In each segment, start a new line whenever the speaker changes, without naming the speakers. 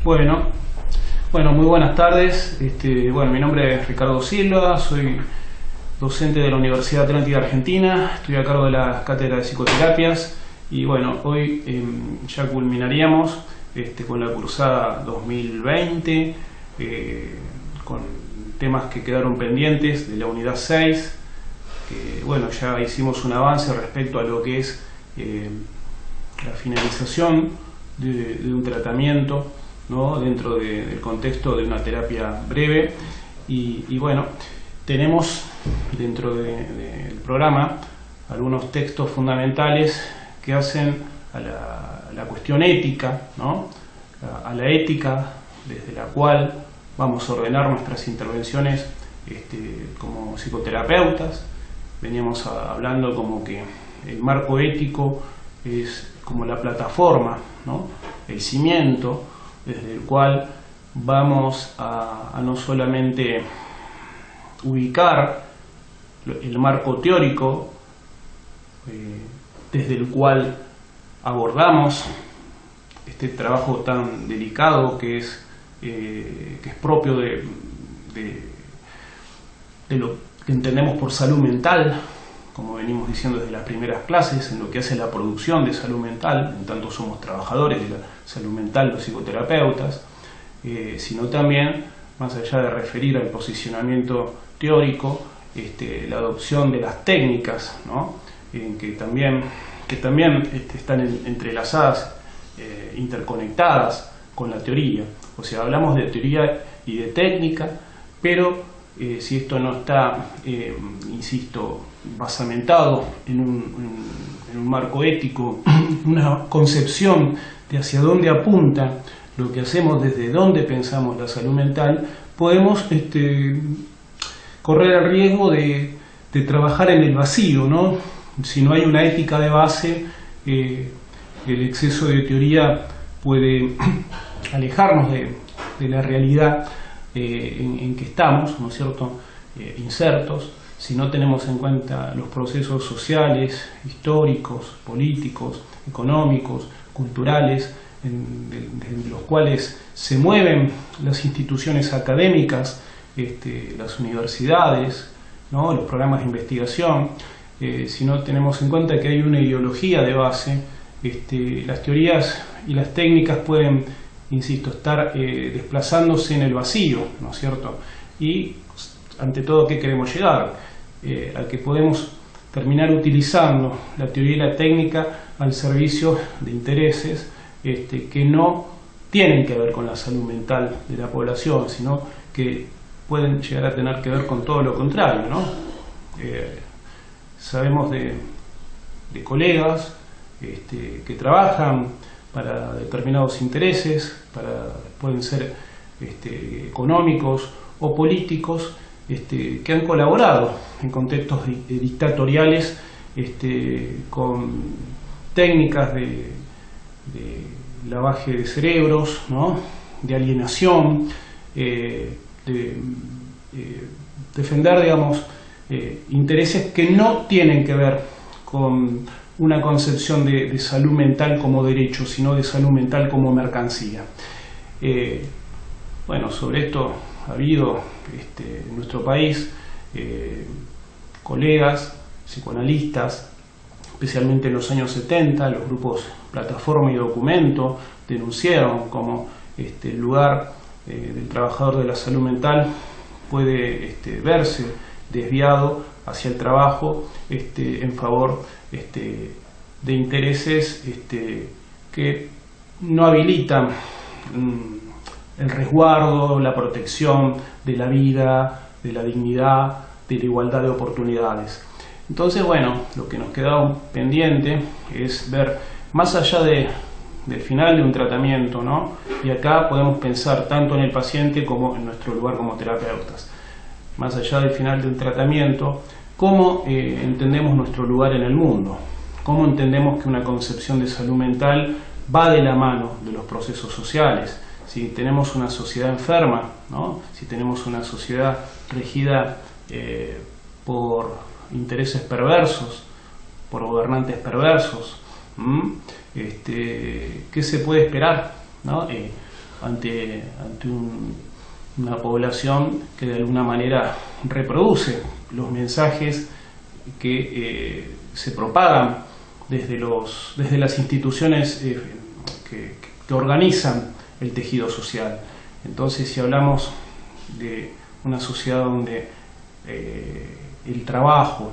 Bueno, muy buenas tardes. Mi nombre es Ricardo Silva, soy docente de la Universidad Atlántica Argentina, estoy a cargo de la cátedra de psicoterapias y bueno, hoy ya culminaríamos con la cursada 2020, con temas que quedaron pendientes de la unidad 6, que bueno, ya hicimos un avance respecto a lo que es la finalización de un tratamiento, ¿no? Dentro del contexto de una terapia breve y bueno, tenemos dentro del programa algunos textos fundamentales que hacen a la cuestión ética, ¿no? A la ética desde la cual vamos a ordenar nuestras intervenciones como psicoterapeutas. Veníamos hablando como que el marco ético es como la plataforma, ¿no? El cimiento desde el cual vamos a no solamente ubicar el marco teórico desde el cual abordamos este trabajo tan delicado que es propio de lo que entendemos por salud mental, como venimos diciendo desde las primeras clases, en lo que hace la producción de salud mental, en tanto somos trabajadores de la salud mental, los psicoterapeutas, sino también, más allá de referir al posicionamiento teórico, la adopción de las técnicas, ¿no? que también están entrelazadas, interconectadas con la teoría. O sea, hablamos de teoría y de técnica, pero si esto no está, insisto, basamentado en un marco ético, una concepción de hacia dónde apunta lo que hacemos, desde dónde pensamos la salud mental, podemos correr el riesgo de trabajar en el vacío, ¿no? Si no hay una ética de base, el exceso de teoría puede alejarnos de la realidad en que estamos, ¿no es cierto?, insertos, si no tenemos en cuenta los procesos sociales, históricos, políticos, económicos, culturales, en los cuales se mueven las instituciones académicas, las universidades, ¿no?, los programas de investigación. Si no tenemos en cuenta que hay una ideología de base, las teorías y las técnicas pueden, insisto, estar desplazándose en el vacío, ¿no es cierto? Y ante todo, ¿a qué queremos llegar? A que podemos terminar utilizando la teoría y la técnica al servicio de intereses que no tienen que ver con la salud mental de la población, sino que pueden llegar a tener que ver con todo lo contrario, ¿no? Sabemos de colegas que trabajan para determinados intereses, pueden ser económicos o políticos, que han colaborado en contextos dictatoriales con técnicas de lavaje de cerebros, ¿no?, de alienación, de defender, digamos, intereses que no tienen que ver con una concepción de salud mental como derecho, sino de salud mental como mercancía. Bueno, sobre esto ha habido en nuestro país colegas, psicoanalistas, especialmente en los años 70, los grupos Plataforma y Documento denunciaron cómo el lugar del trabajador de la salud mental puede verse desviado hacia el trabajo en favor de intereses que no habilitan el resguardo, la protección de la vida, de la dignidad, de la igualdad de oportunidades. Entonces, bueno, lo que nos queda pendiente es ver más allá del final de un tratamiento, ¿no? Y acá podemos pensar tanto en el paciente como en nuestro lugar como terapeutas. Más allá del final del tratamiento, cómo entendemos nuestro lugar en el mundo, cómo entendemos que una concepción de salud mental va de la mano de los procesos sociales. Si tenemos una sociedad enferma, ¿no?, si tenemos una sociedad regida por intereses perversos, por gobernantes perversos, ¿qué se puede esperar, ¿no?, ante una población que de alguna manera reproduce los mensajes que se propagan desde las instituciones que organizan el tejido social. Entonces, si hablamos de una sociedad donde el trabajo,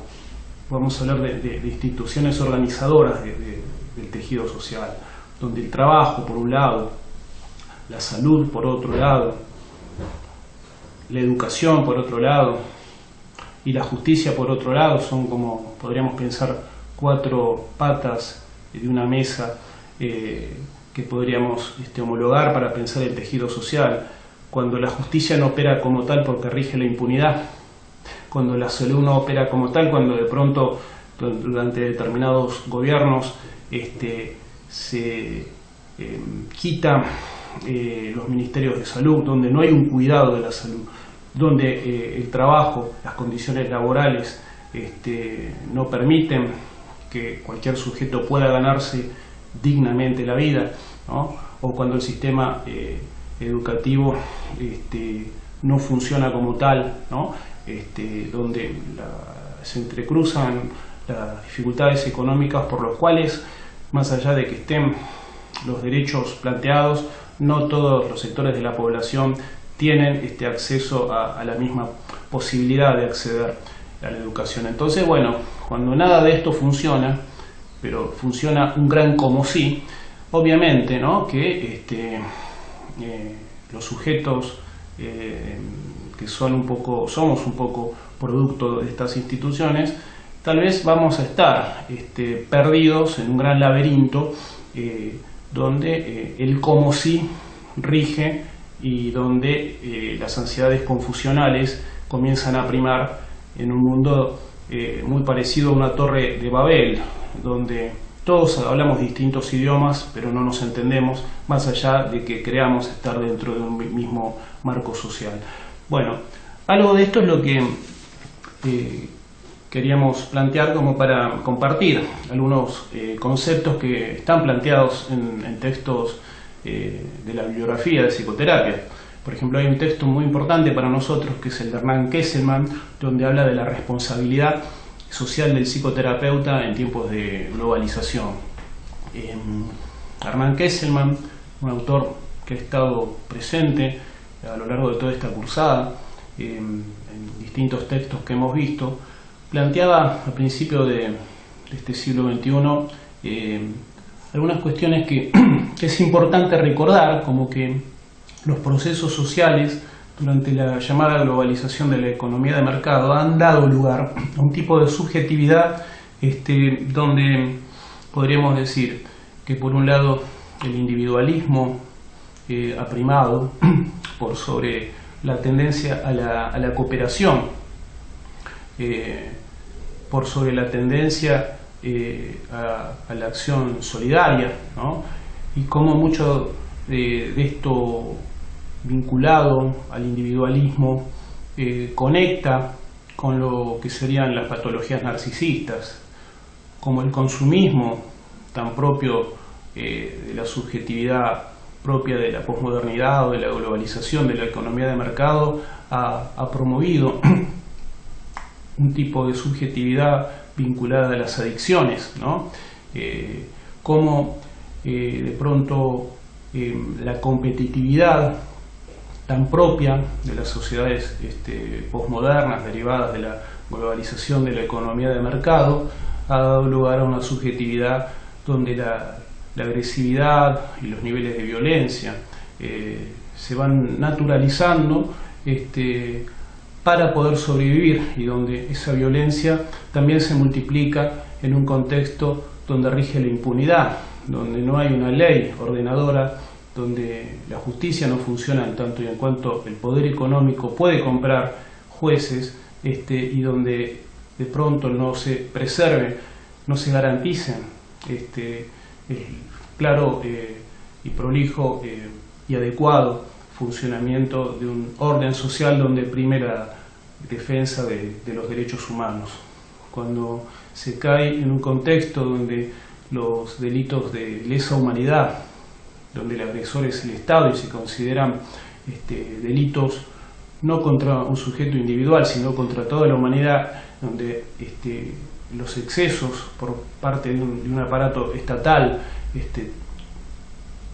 vamos a hablar de instituciones organizadoras del tejido social, donde el trabajo por un lado, la salud por otro lado, la educación por otro lado y la justicia por otro lado son, como podríamos pensar, cuatro patas de una mesa que podríamos homologar para pensar el tejido social. Cuando la justicia no opera como tal porque rige la impunidad, cuando la salud no opera como tal, cuando de pronto durante determinados gobiernos se quita los ministerios de salud, donde no hay un cuidado de la salud, donde el trabajo, las condiciones laborales no permiten que cualquier sujeto pueda ganarse dignamente la vida, ¿no? O cuando el sistema educativo no funciona como tal, ¿no? Donde se entrecruzan las dificultades económicas por los cuales, más allá de que estén los derechos planteados, no todos los sectores de la población tienen acceso a la misma posibilidad de acceder a la educación. Entonces, bueno, cuando nada de esto funciona, pero funciona un gran como sí, obviamente, ¿no?, que los sujetos que somos un poco producto de estas instituciones, tal vez vamos a estar perdidos en un gran laberinto donde el como sí rige y donde las ansiedades confusionales comienzan a primar en un mundo muy parecido a una torre de Babel, donde todos hablamos distintos idiomas pero no nos entendemos, más allá de que creamos estar dentro de un mismo marco social. Bueno, algo de esto es lo que queríamos plantear como para compartir algunos conceptos que están planteados en textos de la bibliografía de psicoterapia. Por ejemplo, hay un texto muy importante para nosotros que es el de Hernán Kesselman, donde habla de la responsabilidad social del psicoterapeuta en tiempos de globalización. Hernán Kesselman, un autor que ha estado presente a lo largo de toda esta cursada, en distintos textos que hemos visto, planteaba a principios de este siglo XXI algunas cuestiones que es importante recordar, como que los procesos sociales durante la llamada globalización de la economía de mercado han dado lugar a un tipo de subjetividad donde podríamos decir que por un lado el individualismo ha primado por sobre la tendencia a la cooperación, por sobre la tendencia a la acción solidaria, ¿no? Y como mucho de esto vinculado al individualismo conecta con lo que serían las patologías narcisistas, como el consumismo tan propio de la subjetividad propia de la posmodernidad o de la globalización de la economía de mercado ha promovido un tipo de subjetividad vinculada a las adicciones, ¿no? Como de pronto la competitividad tan propia de las sociedades posmodernas derivadas de la globalización de la economía de mercado ha dado lugar a una subjetividad donde la agresividad y los niveles de violencia se van naturalizando para poder sobrevivir, y donde esa violencia también se multiplica en un contexto donde rige la impunidad, donde no hay una ley ordenadora, donde la justicia no funciona en tanto y en cuanto el poder económico puede comprar jueces, y donde de pronto no se preserve, no se garanticen el claro y prolijo y adecuado funcionamiento de un orden social donde prime la defensa de los derechos humanos. Cuando se cae en un contexto donde los delitos de lesa humanidad donde el agresor es el Estado y se consideran delitos no contra un sujeto individual, sino contra toda la humanidad, donde los excesos por parte de un aparato estatal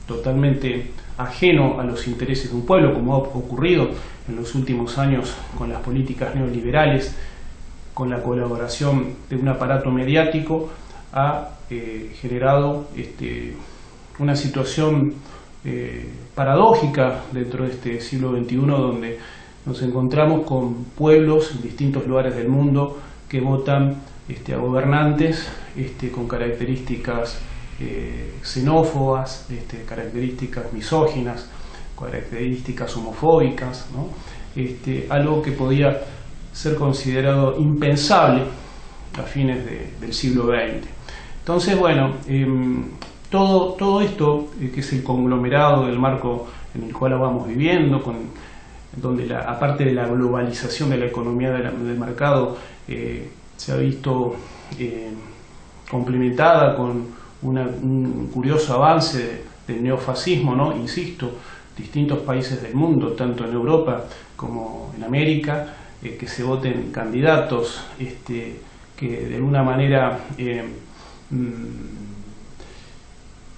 totalmente ajeno a los intereses de un pueblo, como ha ocurrido en los últimos años con las políticas neoliberales, con la colaboración de un aparato mediático, ha generado una situación paradójica dentro de este siglo XXI, donde nos encontramos con pueblos en distintos lugares del mundo que votan a gobernantes con características xenófobas, características misóginas, características homofóbicas, ¿no? Algo que podía ser considerado impensable a fines del siglo XX. Entonces, bueno, todo esto, que es el conglomerado del marco en el cual vamos viviendo, donde aparte de la globalización de la economía del mercado, se ha visto complementada con un curioso avance del neofascismo, ¿no? Insisto, distintos países del mundo, tanto en Europa como en América, que se voten candidatos que de alguna manera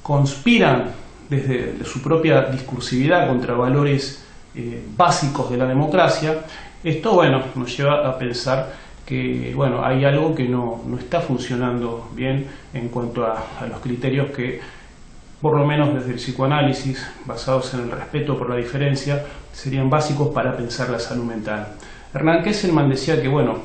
conspiran desde su propia discursividad contra valores básicos de la democracia. Esto, bueno, nos lleva a pensar que, bueno, hay algo que no está funcionando bien en cuanto a los criterios que, por lo menos desde el psicoanálisis, basados en el respeto por la diferencia, serían básicos para pensar la salud mental. Hernán Kesselman decía que, bueno,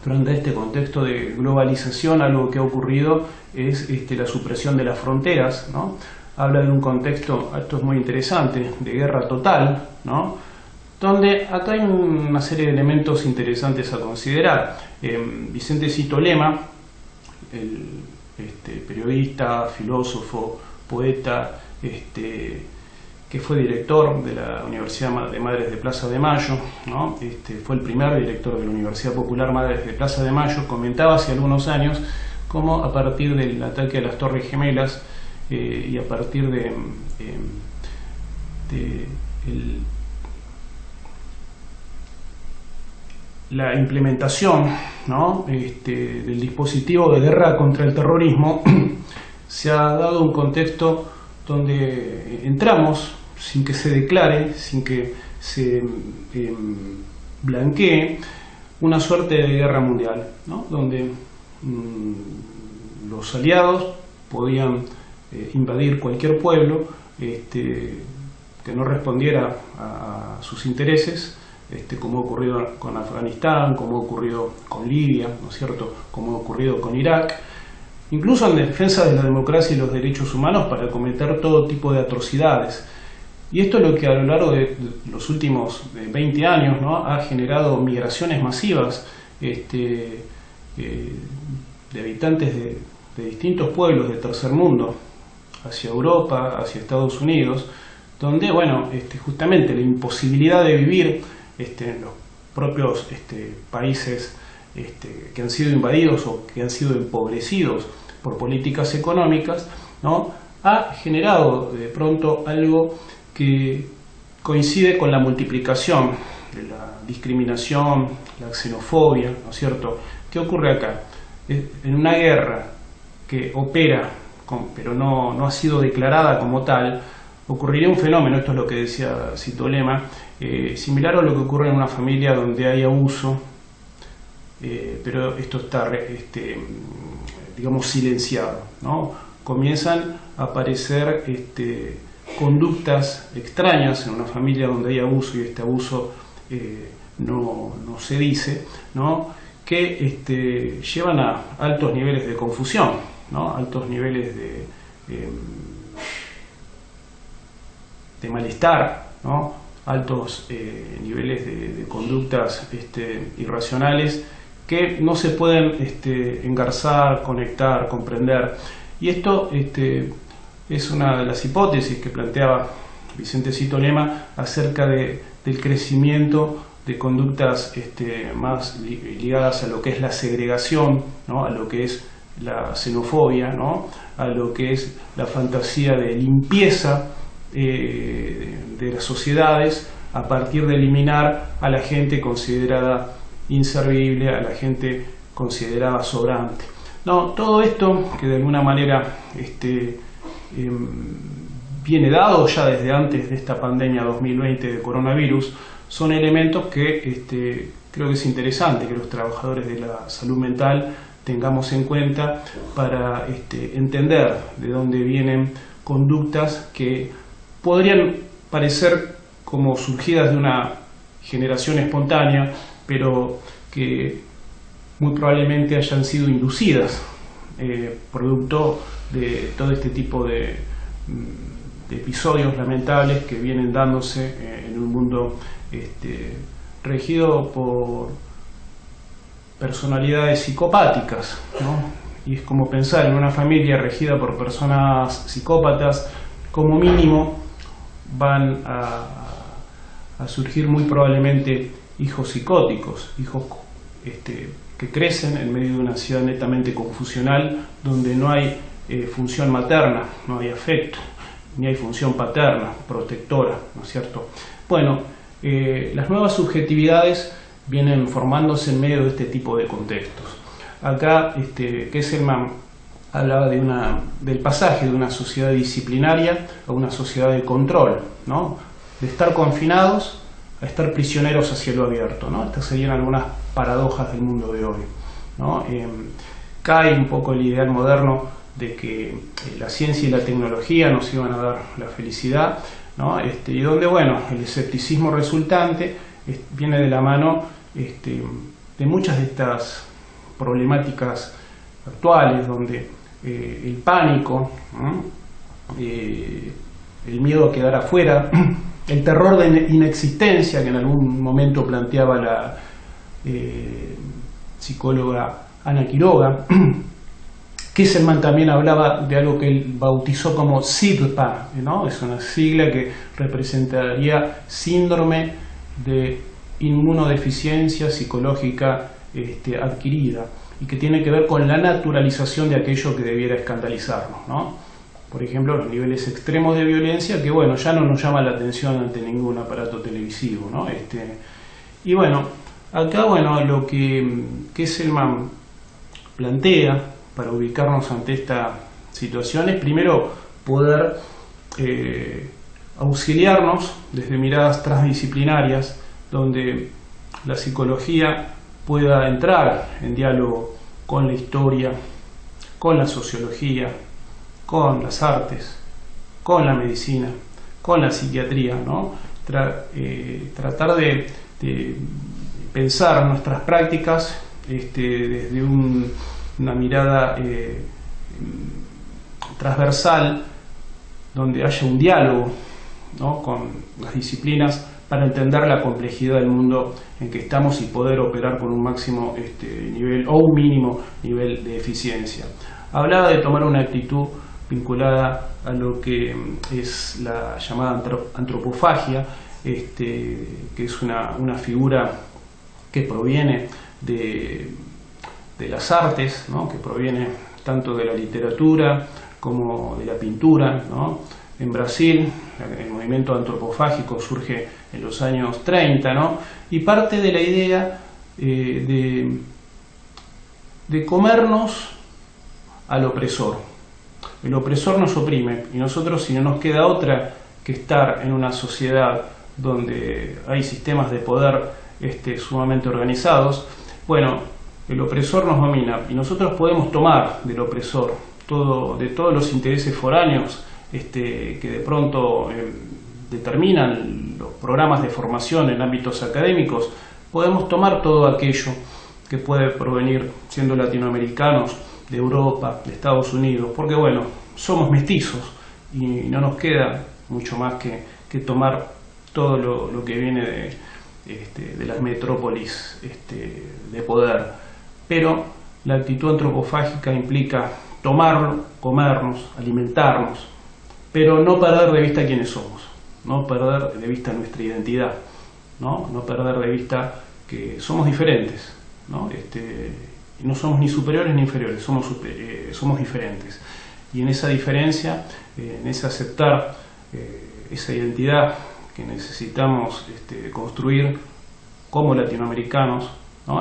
durante este contexto de globalización, algo que ha ocurrido es la supresión de las fronteras, ¿no? Habla de un contexto, esto es muy interesante, de guerra total, ¿no? Donde acá hay una serie de elementos interesantes a considerar. Vicente Cito Lema, el periodista, filósofo, poeta, que fue director de la Universidad de Madres de Plaza de Mayo, ¿no? Fue el primer director de la Universidad Popular Madres de Plaza de Mayo, comentaba hace algunos años cómo a partir del ataque a las Torres Gemelas y a partir la implementación, ¿no? Del dispositivo de guerra contra el terrorismo, se ha dado un contexto donde entramos sin que se declare, sin que se blanquee, una suerte de guerra mundial, ¿no? Donde los aliados podían invadir cualquier pueblo que no respondiera a sus intereses, como ha ocurrido con Afganistán, como ha ocurrido con Libia, ¿no es cierto?, como ha ocurrido con Irak, incluso en defensa de la democracia y los derechos humanos, para cometer todo tipo de atrocidades. Y esto es lo que a lo largo de los últimos 20 años, ¿no?, ha generado migraciones masivas de habitantes de distintos pueblos del tercer mundo hacia Europa, hacia Estados Unidos, donde, bueno, justamente la imposibilidad de vivir en los propios países que han sido invadidos o que han sido empobrecidos por políticas económicas, ¿no?, ha generado de pronto algo que coincide con la multiplicación de la discriminación, la xenofobia, ¿no es cierto? ¿Qué ocurre acá? En una guerra que opera, pero no ha sido declarada como tal, ocurriría un fenómeno, esto es lo que decía Cito Lema, similar a lo que ocurre en una familia donde hay abuso, pero esto está, digamos, silenciado, ¿no? Comienzan a aparecer conductas extrañas en una familia donde hay abuso y este abuso no se dice, ¿no?, que llevan a altos niveles de confusión, ¿no?, altos niveles de malestar, ¿no?, altos niveles de conductas irracionales que no se pueden engarzar, conectar, comprender. Y esto es una de las hipótesis que planteaba Vicente Cito Lema acerca del crecimiento de conductas más ligadas a lo que es la segregación, ¿no?, a lo que es la xenofobia, ¿no?, a lo que es la fantasía de limpieza de las sociedades a partir de eliminar a la gente considerada inservible, a la gente considerada sobrante. No, todo esto que de alguna manera viene dado ya desde antes de esta pandemia 2020 de coronavirus, son elementos que creo que es interesante que los trabajadores de la salud mental tengamos en cuenta para entender de dónde vienen conductas que podrían parecer como surgidas de una generación espontánea, pero que muy probablemente hayan sido inducidas producto de todo este tipo de episodios lamentables que vienen dándose en un mundo regido por personalidades psicopáticas, ¿no? Y es como pensar en una familia regida por personas psicópatas, como mínimo van a surgir muy probablemente hijos psicóticos, hijos que crecen en medio de una sociedad netamente confusional, donde no hay función materna, no hay afecto, ni hay función paterna, protectora, ¿no es cierto? Bueno, las nuevas subjetividades vienen formándose en medio de este tipo de contextos. Acá Kesselman hablaba del pasaje de una sociedad disciplinaria a una sociedad de control, ¿no? De estar confinados a estar prisioneros hacia lo abierto, ¿no? Estas serían algunas paradojas del mundo de hoy, ¿no? Cae un poco el ideal moderno de que la ciencia y la tecnología nos iban a dar la felicidad, ¿no? Y donde, bueno, el escepticismo resultante viene de la mano de muchas de estas problemáticas actuales, donde el pánico, el miedo a quedar afuera, el terror de inexistencia que en algún momento planteaba la psicóloga Ana Quiroga. Kesselman también hablaba de algo que él bautizó como SIDPA, ¿no? Es una sigla que representaría síndrome de inmunodeficiencia psicológica adquirida, y que tiene que ver con la naturalización de aquello que debiera escandalizarnos, ¿no? Por ejemplo, los niveles extremos de violencia que, bueno, ya no nos llama la atención ante ningún aparato televisivo, ¿no? Y bueno, acá, bueno, lo que Kesselman plantea para ubicarnos ante esta situación es primero poder auxiliarnos desde miradas transdisciplinarias, donde la psicología pueda entrar en diálogo con la historia, con la sociología, con las artes, con la medicina, con la psiquiatría, ¿no? Tratar de pensar nuestras prácticas desde una mirada transversal, donde haya un diálogo, ¿no? Con las disciplinas para entender la complejidad del mundo en que estamos y poder operar con un máximo nivel o un mínimo nivel de eficiencia. Hablaba de tomar una actitud vinculada a lo que es la llamada antropofagia, que es una figura que proviene de las artes, ¿no? Que proviene tanto de la literatura como de la pintura, ¿no? En Brasil el movimiento antropofágico surge en los años 30, ¿no? Y parte de la idea de comernos al opresor. El opresor nos oprime y nosotros, si no nos queda otra que estar en una sociedad donde hay sistemas de poder sumamente organizados, bueno, el opresor nos domina y nosotros podemos tomar del opresor de todos los intereses foráneos que de pronto determinan los programas de formación en ámbitos académicos. Podemos tomar todo aquello que puede provenir, siendo latinoamericanos, de Europa, de Estados Unidos, porque bueno, somos mestizos y no nos queda mucho más que tomar todo lo que viene de las metrópolis de poder. Pero la actitud antropofágica implica tomarlo, comernos, alimentarnos, pero no perder de vista quiénes somos, no perder de vista nuestra identidad, no perder de vista que somos diferentes, ¿no? No somos ni superiores ni inferiores, somos diferentes. Y en esa diferencia, en ese aceptar esa identidad que necesitamos construir como latinoamericanos, ¿no?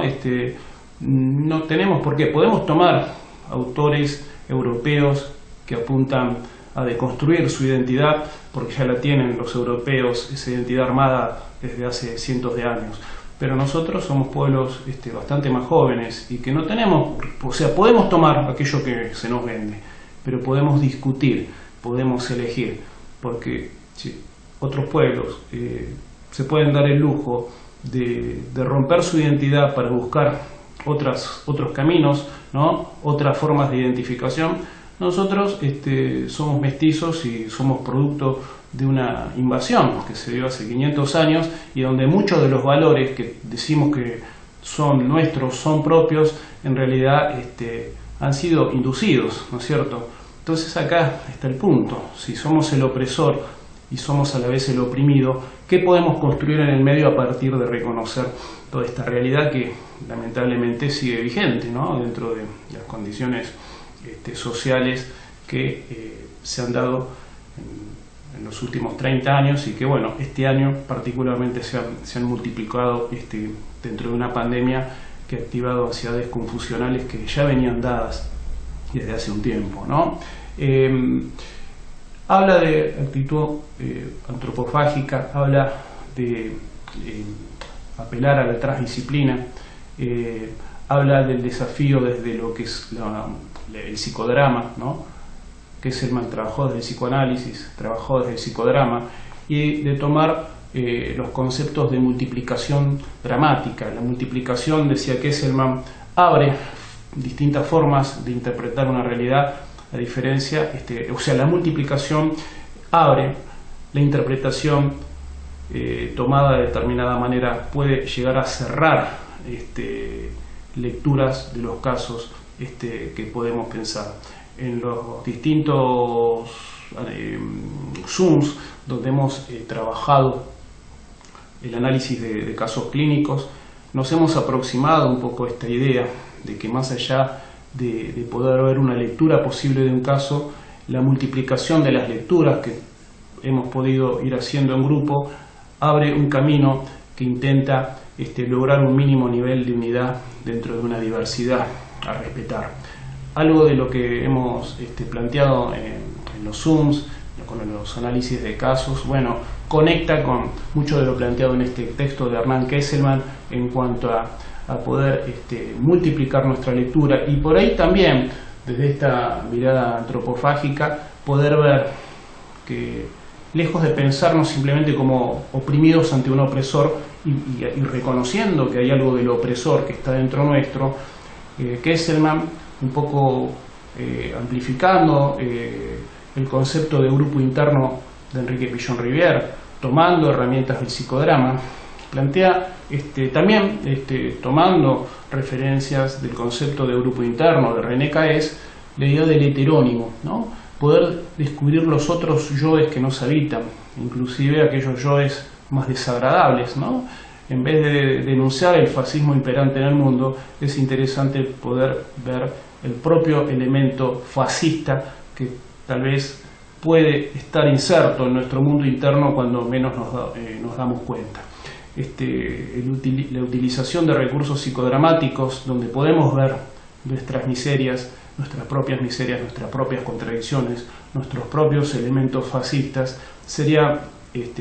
No tenemos por qué. Podemos tomar autores europeos que apuntan a deconstruir su identidad, porque ya la tienen los europeos, esa identidad armada desde hace cientos de años. Pero nosotros somos pueblos bastante más jóvenes y que no tenemos, o sea, podemos tomar aquello que se nos vende, pero podemos discutir, podemos elegir, porque otros pueblos se pueden dar el lujo de romper su identidad para buscar otros caminos, ¿no? Otras formas de identificación. Nosotros somos mestizos y somos producto de una invasión que se dio hace 500 años y donde muchos de los valores que decimos que son nuestros, son propios, en realidad han sido inducidos, ¿no es cierto? Entonces acá está el punto. Si somos el opresor y somos a la vez el oprimido, ¿qué podemos construir en el medio a partir de reconocer toda esta realidad que lamentablemente sigue vigente, ¿no? Dentro de las condiciones sociales que se han dado en los últimos 30 años y que, bueno, este año particularmente se han multiplicado dentro de una pandemia que ha activado ansiedades confusionales que ya venían dadas desde hace un tiempo, ¿no? Habla de actitud antropofágica, habla de apelar a la transdisciplina, habla del desafío desde lo que es el psicodrama, ¿no? Que Esselman trabajó desde el psicoanálisis, trabajó desde el psicodrama, y de tomar los conceptos de multiplicación dramática. La multiplicación, decía que Esselman, abre distintas formas de interpretar una realidad, a diferencia, o sea, la multiplicación abre la interpretación tomada de determinada manera, puede llegar a cerrar lecturas de los casos que podemos pensar. En los distintos Zooms donde hemos trabajado el análisis de casos clínicos, nos hemos aproximado un poco a esta idea de que más allá de poder ver una lectura posible de un caso, la multiplicación de las lecturas que hemos podido ir haciendo en grupo abre un camino que intenta lograr un mínimo nivel de unidad dentro de una diversidad a respetar. Algo de lo que hemos planteado en los Zooms, con los análisis de casos, bueno, conecta con mucho de lo planteado en este texto de Hernán Kesselman en cuanto a poder multiplicar nuestra lectura y por ahí también, desde esta mirada antropofágica, poder ver que lejos de pensarnos simplemente como oprimidos ante un opresor y reconociendo que hay algo del opresor que está dentro nuestro, Kesselman, un poco amplificando el concepto de grupo interno de Enrique Pillon-Rivière, tomando herramientas del psicodrama, plantea también tomando referencias del concepto de grupo interno de René Caes, la idea del heterónimo, ¿no? Poder descubrir los otros yoes que nos habitan, inclusive aquellos yoes más desagradables, ¿no? En vez de denunciar el fascismo imperante en el mundo, es interesante poder ver el propio elemento fascista que tal vez puede estar inserto en nuestro mundo interno cuando menos nos damos cuenta. La utilización de recursos psicodramáticos donde podemos ver nuestras miserias, nuestras propias contradicciones, nuestros propios elementos fascistas, sería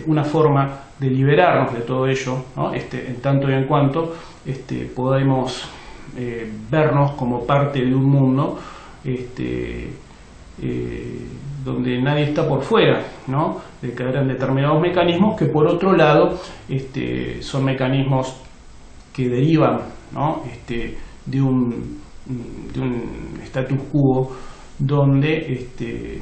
una forma de liberarnos de todo ello, ¿no? En tanto y en cuanto podemos vernos como parte de un mundo donde nadie está por fuera, ¿no? De caer en determinados mecanismos que por otro lado son mecanismos que derivan, ¿no? de un status quo donde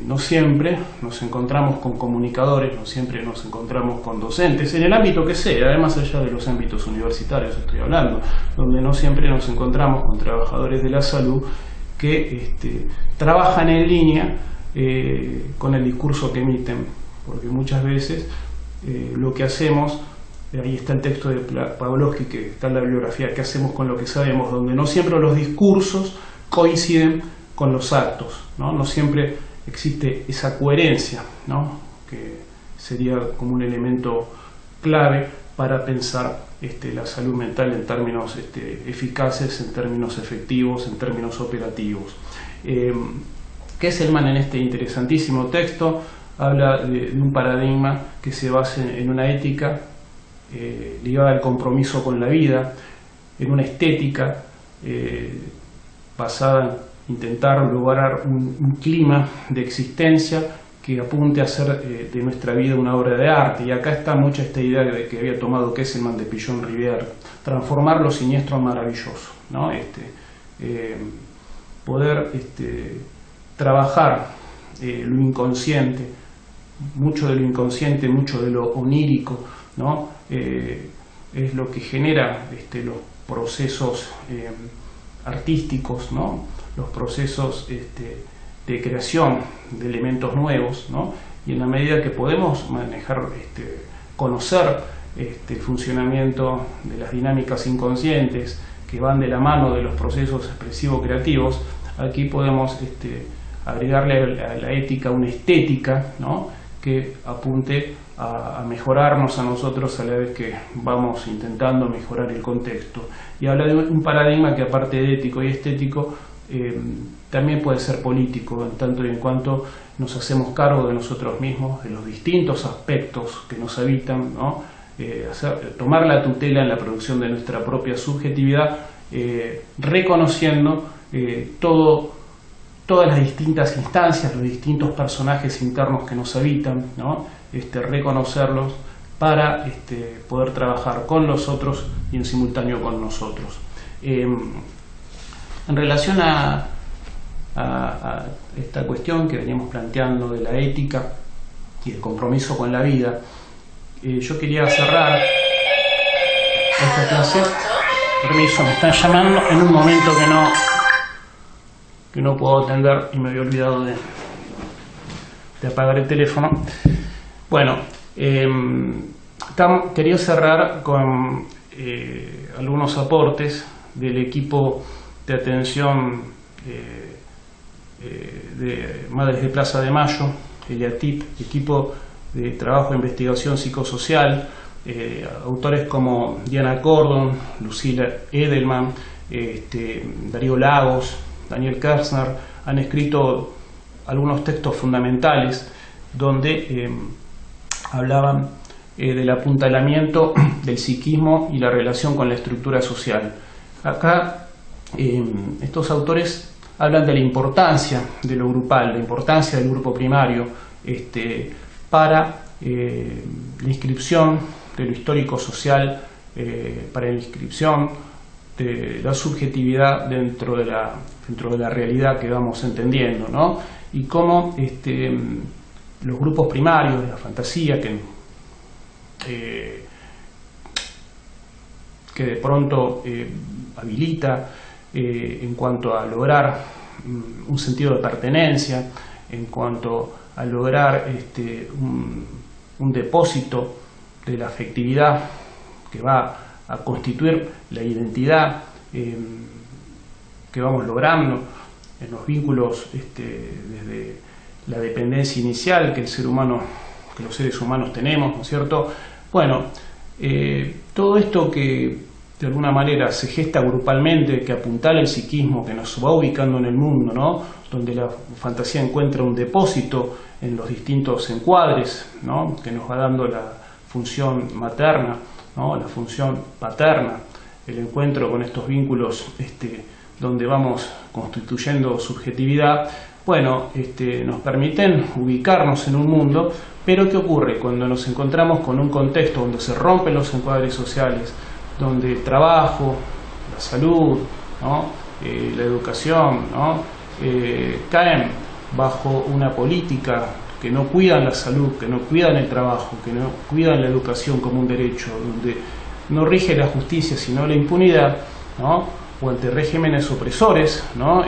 no siempre nos encontramos con comunicadores, no siempre nos encontramos con docentes, en el ámbito que sea, además allá de los ámbitos universitarios estoy hablando, donde no siempre nos encontramos con trabajadores de la salud que trabajan en línea con el discurso que emiten, porque muchas veces lo que hacemos, ahí está el texto de Pavlovsky que está en la bibliografía, ¿qué hacemos con lo que sabemos?, donde no siempre los discursos coinciden con los actos, ¿no? No siempre existe esa coherencia, ¿no? Que sería como un elemento clave para pensar la salud mental en términos eficaces, en términos efectivos, en términos operativos. Kesselman, en este interesantísimo texto, habla de un paradigma que se basa en una ética ligada al compromiso con la vida, en una estética basada en intentar lograr un clima de existencia que apunte a hacer de nuestra vida una obra de arte. Y acá está mucha esta idea que había tomado Kesselman de Pillon Rivière: transformar lo siniestro en maravilloso, ¿no? Poder trabajar lo inconsciente, mucho de lo inconsciente, mucho de lo onírico, ¿no? Es lo que genera los procesos artísticos, ¿no? Los procesos de creación de elementos nuevos, ¿no? Y en la medida que podemos manejar, conocer el funcionamiento de las dinámicas inconscientes que van de la mano de los procesos expresivos creativos, aquí podemos agregarle a la ética una estética, ¿no? Que apunte a mejorarnos a nosotros a la vez que vamos intentando mejorar el contexto. Y habla de un paradigma que, aparte de ético y estético, también puede ser político, en tanto y en cuanto nos hacemos cargo de nosotros mismos, de los distintos aspectos que nos habitan, ¿no? Tomar la tutela en la producción de nuestra propia subjetividad, reconociendo todas las distintas instancias, los distintos personajes internos que nos habitan, ¿no? Reconocerlos para poder trabajar con los otros y en simultáneo con nosotros. En relación a esta cuestión que veníamos planteando de la ética y el compromiso con la vida, yo quería cerrar esta clase. Permiso, me están llamando en un momento que no puedo atender y me había olvidado de apagar el teléfono. Bueno, quería cerrar con algunos aportes del equipo de atención de Madres de Plaza de Mayo, el EATIP, equipo de trabajo de investigación psicosocial, autores como Diana Cordon, Lucila Edelman, Darío Lagos, Daniel Kersner, han escrito algunos textos fundamentales donde hablaban del apuntalamiento del psiquismo y la relación con la estructura social. Acá estos autores hablan de la importancia de lo grupal, la importancia del grupo primario para la inscripción de lo histórico-social, para la inscripción de la subjetividad dentro de la realidad que vamos entendiendo, ¿no? Y cómo los grupos primarios de la fantasía que de pronto habilita en cuanto a lograr un sentido de pertenencia, en cuanto a lograr un depósito de la afectividad que va a constituir la identidad que vamos logrando en los vínculos desde la dependencia inicial que los seres humanos tenemos, ¿no es cierto? Bueno, todo esto que de alguna manera se gesta grupalmente, que apuntala el psiquismo, que nos va ubicando en el mundo, ¿no? Donde la fantasía encuentra un depósito en los distintos encuadres, ¿no? Que nos va dando la función materna, ¿no? La función paterna, el encuentro con estos vínculos donde vamos constituyendo subjetividad. Bueno, nos permiten ubicarnos en un mundo, pero ¿qué ocurre cuando nos encontramos con un contexto donde se rompen los encuadres sociales, donde el trabajo, la salud, ¿no? La educación, ¿no? Caen bajo una política que no cuidan la salud, que no cuidan el trabajo, que no cuidan la educación como un derecho, donde no rige la justicia sino la impunidad, ¿no? O ante regímenes opresores, ¿no?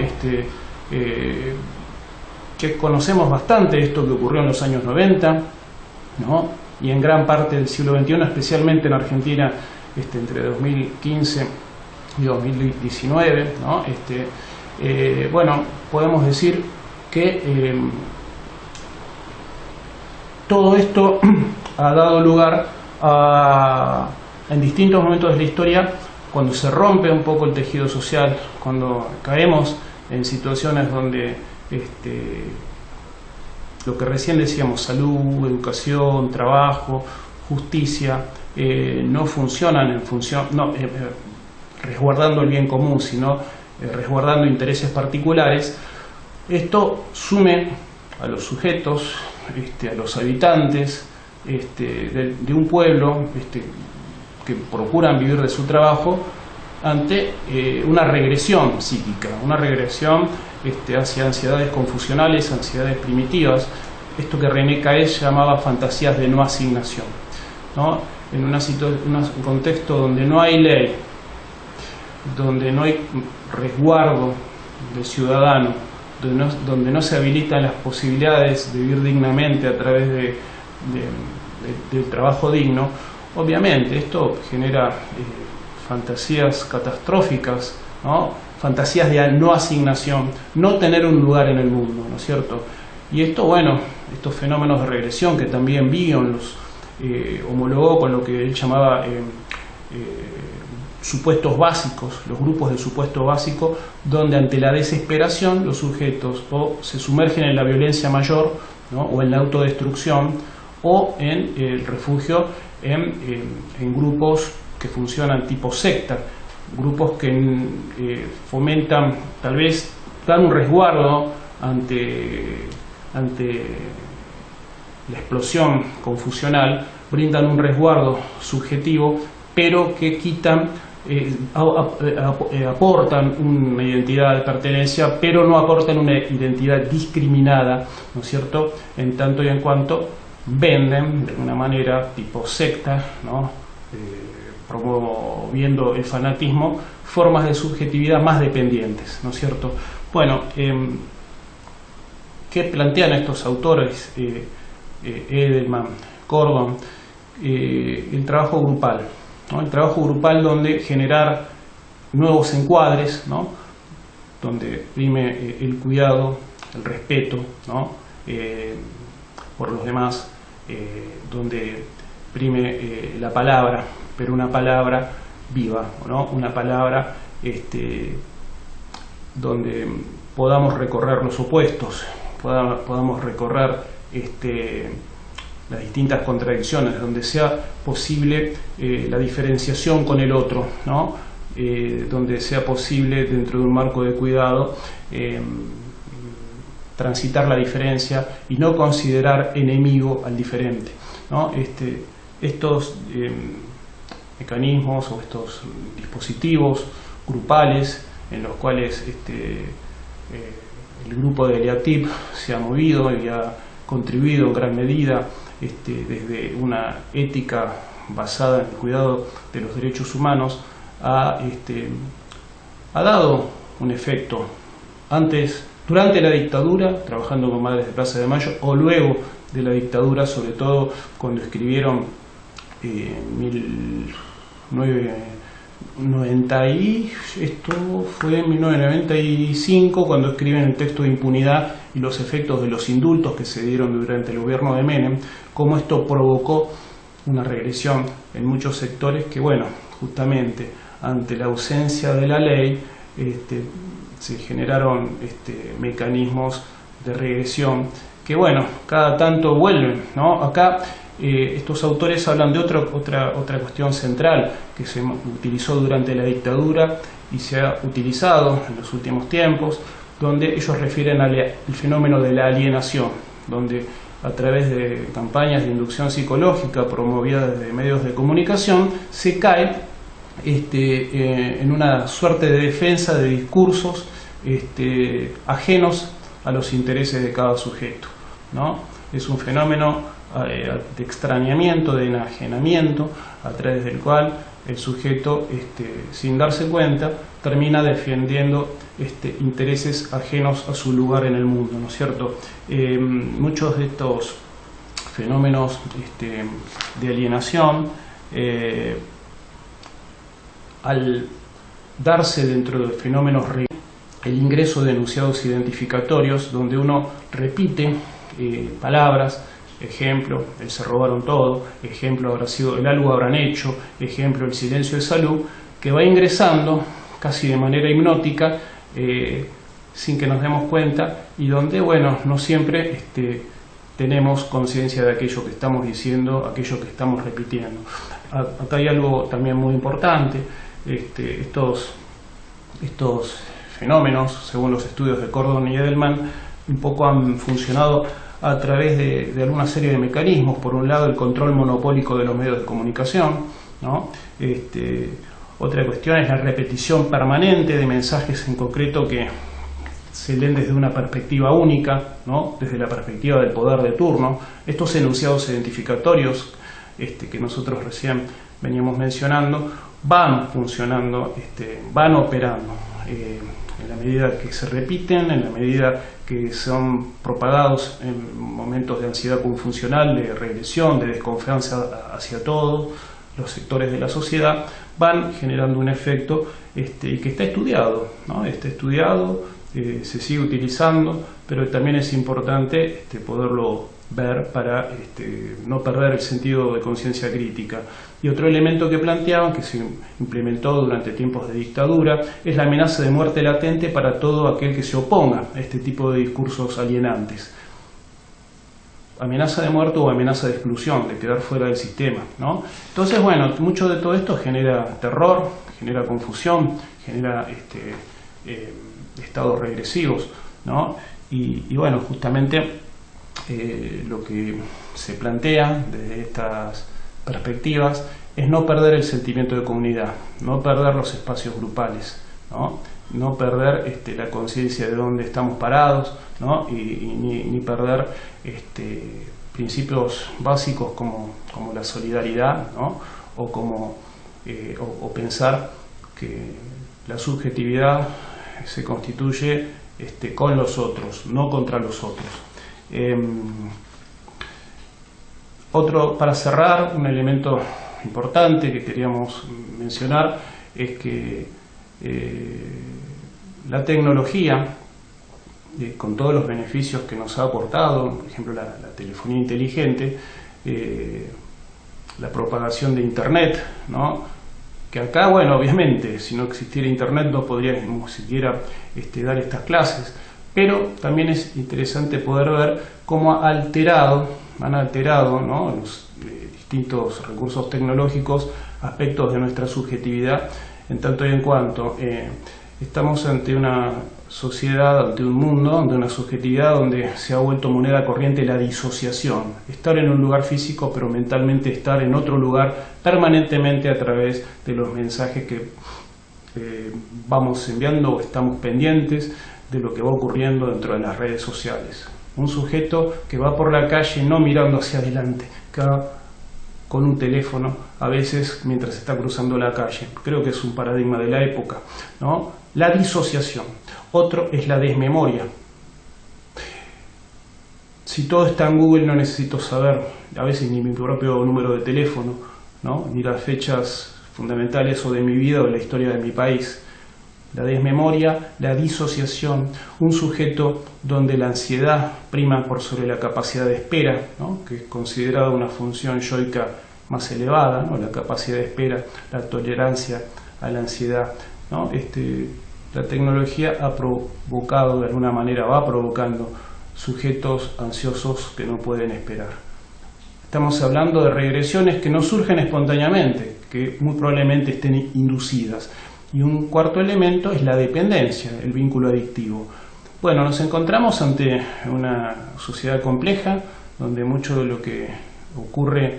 Que conocemos bastante esto que ocurrió en los años 90, ¿no? Y en gran parte del siglo XXI, especialmente en Argentina, entre 2015 y 2019, ¿no? Bueno, podemos decir que todo esto ha dado lugar a, en distintos momentos de la historia, cuando se rompe un poco el tejido social, cuando caemos en situaciones donde lo que recién decíamos, salud, educación, trabajo, justicia, no funcionan en función, resguardando el bien común, sino resguardando intereses particulares. Esto sume a los sujetos, a los habitantes de un pueblo que procuran vivir de su trabajo ante una regresión psíquica, una regresión hacia ansiedades confusionales, ansiedades primitivas, esto que René Caes llamaba fantasías de no asignación, ¿no? En un contexto donde no hay ley, donde no hay resguardo del ciudadano, donde no se habilitan las posibilidades de vivir dignamente a través del trabajo digno, obviamente esto genera fantasías catastróficas, ¿no? Fantasías de no asignación, no tener un lugar en el mundo, ¿no es cierto? Y esto, bueno, estos fenómenos de regresión que también Bion los homologó con lo que él llamaba supuestos básicos, los grupos de supuesto básico, donde ante la desesperación los sujetos o se sumergen en la violencia mayor, ¿no? O en la autodestrucción, o en el refugio en grupos que funcionan tipo secta, grupos que fomentan, tal vez dan un resguardo ante la explosión confusional, brindan un resguardo subjetivo, pero que quitan, aportan una identidad de pertenencia, pero no aportan una identidad discriminada, ¿no es cierto?, en tanto y en cuanto venden de una manera tipo secta, ¿no?, promoviendo el fanatismo, formas de subjetividad más dependientes, ¿no es cierto? Bueno, ¿qué plantean estos autores, Edelman, Cordon? El trabajo grupal, ¿no? El trabajo grupal donde generar nuevos encuadres, ¿no? Donde prime el cuidado, el respeto, ¿no? Por los demás, donde prime la palabra, pero una palabra viva, ¿no? Una palabra donde podamos recorrer los opuestos, podamos recorrer las distintas contradicciones, donde sea posible la diferenciación con el otro, ¿no? Donde sea posible, dentro de un marco de cuidado, transitar la diferencia y no considerar enemigo al diferente, ¿no? Estos mecanismos o estos dispositivos grupales en los cuales el grupo de Eliatip se ha movido y ha contribuido en gran medida desde una ética basada en el cuidado de los derechos humanos, ha dado un efecto antes, durante la dictadura, trabajando con Madres de Plaza de Mayo, o luego de la dictadura, sobre todo cuando escribieron 1995, cuando escriben el texto de impunidad y los efectos de los indultos que se dieron durante el gobierno de Menem, cómo esto provocó una regresión en muchos sectores que, bueno, justamente ante la ausencia de la ley se generaron mecanismos de regresión que, bueno, cada tanto vuelven, ¿no? Acá estos autores hablan de otra cuestión central que se utilizó durante la dictadura y se ha utilizado en los últimos tiempos, donde ellos refieren al fenómeno de la alienación, donde a través de campañas de inducción psicológica promovidas desde medios de comunicación se cae en una suerte de defensa de discursos ajenos a los intereses de cada sujeto, ¿no? Es un fenómeno de extrañamiento, de enajenamiento, a través del cual el sujeto, sin darse cuenta, termina defendiendo intereses ajenos a su lugar en el mundo, ¿no es cierto? Muchos de estos fenómenos de alienación, al darse dentro de fenómenos el ingreso de enunciados identificatorios, donde uno repite palabras, ejemplo, el se robaron todo, ejemplo, habrá sido el algo habrán hecho, ejemplo, el silencio de salud, que va ingresando casi de manera hipnótica, sin que nos demos cuenta, y donde, bueno, no siempre tenemos conciencia de aquello que estamos diciendo, aquello que estamos repitiendo. Acá hay algo también muy importante. Estos fenómenos, según los estudios de Cordon y Edelman, un poco han funcionado a través de alguna serie de mecanismos. Por un lado, el control monopólico de los medios de comunicación, ¿no? Otra cuestión es la repetición permanente de mensajes en concreto que se leen desde una perspectiva única, ¿no? Desde la perspectiva del poder de turno. Estos enunciados identificatorios que nosotros recién veníamos mencionando van funcionando, van operando en la medida que se repiten, en la medida que son propagados en momentos de ansiedad confuncional, de regresión, de desconfianza hacia todos los sectores de la sociedad, van generando un efecto y que está estudiado, ¿no? Está estudiado, se sigue utilizando, pero también es importante poderlo ver para no perder el sentido de conciencia crítica. Y otro elemento que planteaban, que se implementó durante tiempos de dictadura, es la amenaza de muerte latente para todo aquel que se oponga a este tipo de discursos alienantes. Amenaza de muerte o amenaza de exclusión, de quedar fuera del sistema, ¿no? Entonces, bueno, mucho de todo esto genera terror, genera confusión, genera estados regresivos, ¿no? Y bueno, justamente lo que se plantea desde estas perspectivas es no perder el sentimiento de comunidad, no perder los espacios grupales, no perder la conciencia de dónde estamos parados, ¿no? ni perder principios básicos como la solidaridad, ¿no? o pensar que la subjetividad se constituye con los otros, no contra los otros. Para cerrar, un elemento importante que queríamos mencionar es que la tecnología, con todos los beneficios que nos ha aportado, por ejemplo la telefonía inteligente, la propagación de Internet, ¿no? Que acá, bueno, obviamente, si no existiera Internet no podríamos siquiera dar estas clases, pero también es interesante poder ver cómo han alterado, ¿no? Los distintos recursos tecnológicos aspectos de nuestra subjetividad, en tanto y en cuanto estamos ante una sociedad, ante un mundo, ante una subjetividad donde se ha vuelto moneda corriente la disociación, estar en un lugar físico pero mentalmente estar en otro lugar permanentemente a través de los mensajes que vamos enviando o estamos pendientes de lo que va ocurriendo dentro de las redes sociales. Un sujeto que va por la calle no mirando hacia adelante, que va con un teléfono a veces mientras está cruzando la calle. Creo que es un paradigma de la época, ¿no? La disociación. Otro es la desmemoria. Si todo está en Google no necesito saber a veces ni mi propio número de teléfono, ¿no? Ni las fechas fundamentales o de mi vida o de la historia de mi país. La desmemoria, la disociación, un sujeto donde la ansiedad prima por sobre la capacidad de espera, ¿no? Que es considerada una función yoica más elevada, ¿no? La capacidad de espera, la tolerancia a la ansiedad, ¿no? La tecnología ha provocado, de alguna manera va provocando sujetos ansiosos que no pueden esperar. Estamos hablando de regresiones que no surgen espontáneamente, que muy probablemente estén inducidas. Y un cuarto elemento es la dependencia, el vínculo adictivo. Bueno, nos encontramos ante una sociedad compleja, donde mucho de lo que ocurre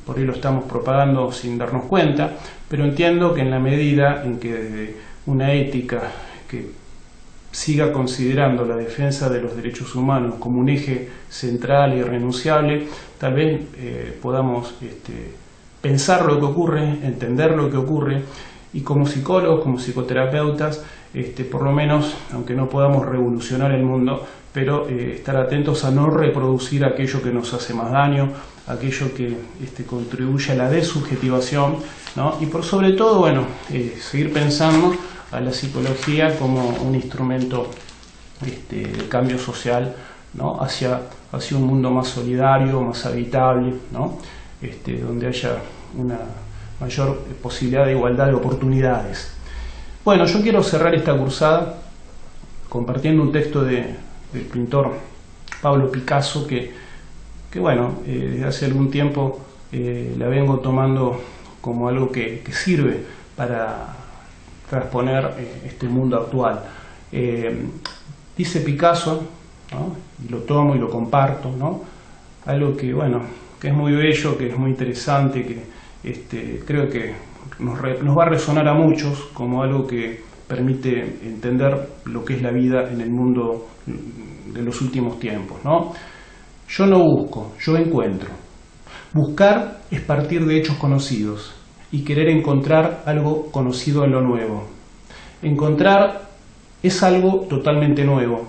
por ahí lo estamos propagando sin darnos cuenta, pero entiendo que en la medida en que desde una ética que siga considerando la defensa de los derechos humanos como un eje central e irrenunciable, tal vez podamos pensar lo que ocurre, entender lo que ocurre, y como psicólogos, como psicoterapeutas, por lo menos, aunque no podamos revolucionar el mundo, pero estar atentos a no reproducir aquello que nos hace más daño, aquello que contribuye a la desubjetivación, ¿no? Y por sobre todo, bueno, seguir pensando a la psicología como un instrumento de cambio social, ¿no? hacia hacia un mundo más solidario, más habitable, ¿no? Donde haya una mayor posibilidad de igualdad de oportunidades. Bueno, yo quiero cerrar esta cursada compartiendo un texto del pintor Pablo Picasso que bueno, desde hace algún tiempo la vengo tomando como algo que sirve para transponer este mundo actual. Dice Picasso, ¿no? Y lo tomo y lo comparto, ¿no? Algo que, bueno, que es muy bello, que es muy interesante, que creo que nos va a resonar a muchos como algo que permite entender lo que es la vida en el mundo de los últimos tiempos, ¿no? Yo no busco, yo encuentro. Buscar es partir de hechos conocidos y querer encontrar algo conocido en lo nuevo. Encontrar es algo totalmente nuevo.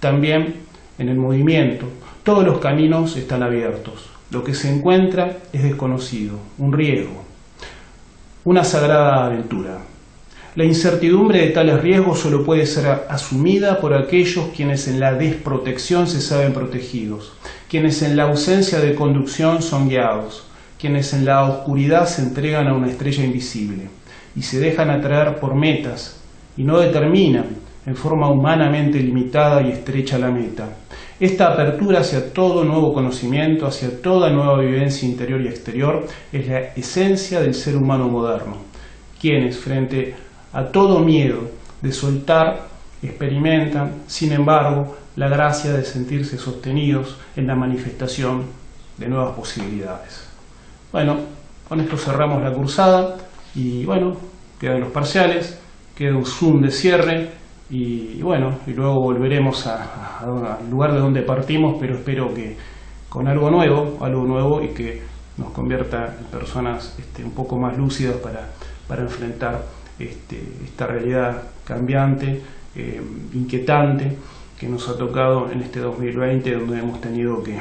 También en el movimiento, todos los caminos están abiertos. Lo que se encuentra es desconocido, un riesgo, una sagrada aventura. La incertidumbre de tales riesgos solo puede ser asumida por aquellos quienes en la desprotección se saben protegidos, quienes en la ausencia de conducción son guiados, quienes en la oscuridad se entregan a una estrella invisible y se dejan atraer por metas y no determinan en forma humanamente limitada y estrecha la meta. Esta apertura hacia todo nuevo conocimiento, hacia toda nueva vivencia interior y exterior, es la esencia del ser humano moderno, quienes frente a todo miedo de soltar, experimentan, sin embargo, la gracia de sentirse sostenidos en la manifestación de nuevas posibilidades. Bueno, con esto cerramos la cursada y bueno, quedan los parciales, queda un Zoom de cierre y bueno, y luego volveremos al lugar de donde partimos, pero espero que con algo nuevo y que nos convierta en personas un poco más lúcidas para enfrentar esta realidad cambiante, inquietante, que nos ha tocado en este 2020, donde hemos tenido que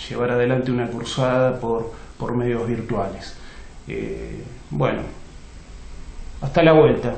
llevar adelante una cursada por medios virtuales. Bueno, hasta la vuelta.